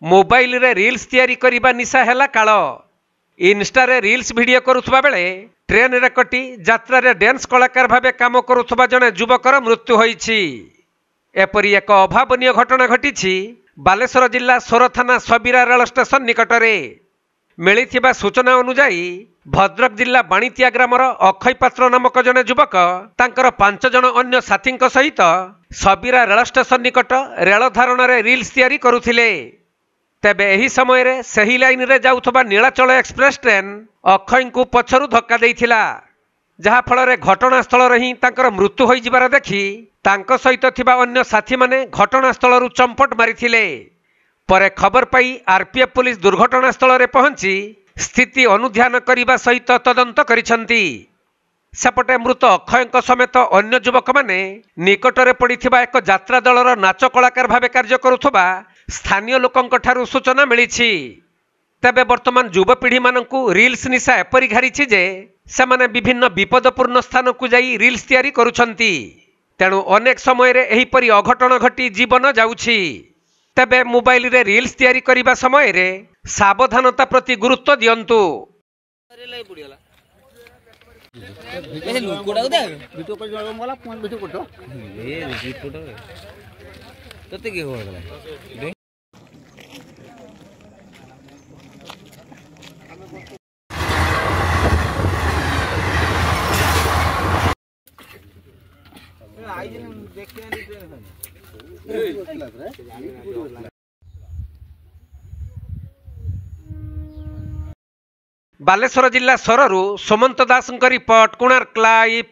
Mobile रे reels तैयारी करिबा निशा हैला काल इन्स्टा रे रील्स वीडियो करुथबा बेले ट्रेन रे कटी यात्रा रे डांस कलाकार भाबे काम करुथबा जने युवकर मृत्यु होईछि। एपरि एक अभावनीय घटना घटिछि बालेश्वर जिला सोर थाना सबीरा रेल स्टेशन निकटरे। मिलिथिबा सूचना अनुसार भद्रक जिला बाणितिया ग्रामर अक्षय पात्र नामक जने युवक तांकर 5 जन अन्य साथी सहित सबीरा रेल स्टेशन निकट रेल धारण रे रील्स तैयारी करुथिले। तेबे एही समय रे सही लाइन रे जाउथबा नीलाचल एक्सप्रेस ट्रेन अक्षय को पछरु धक्का देइथिला, जहा फल रे घटनास्थल रे ही तांकर मृत्यु होई जिबार देखि तांको सहित थिबा अन्य साथी माने घटनास्थल रु चंपट मारिथिले। परे खबर पाई आरपीएफ पुलिस दुर्घटनास्थल रे पहुंची स्थिति अनुध्यान करिबा सहित तदंत करिसंती। सेपटे मृत अक्षय समेत अन्य युवक माने निकटरे पड़िथिबा एक यात्रा दलर नाच कलाकार भावे कार्य करुथबा स्थानीय लोकंक ठारू सूचना मिलिछि। तेबे वर्तमान युवपीढ़ी मानकु रील्स निशा एपरि घारिछि जे सेमाने विभिन्न विपदपूर्ण स्थान को जाई रील्स तैयारी करुछंती। तेणु अनेक समय रे एहिपरि अघटन घटी जीवन जाउछि। तेबे मोबाइल रे रील्स तैयारी करिबा समय रे सावधानता प्रति गुरुत्व दियंतु। बालेश्वर जिला सररू सुमंत दास रिपोर्ट कोणार्क लाइव।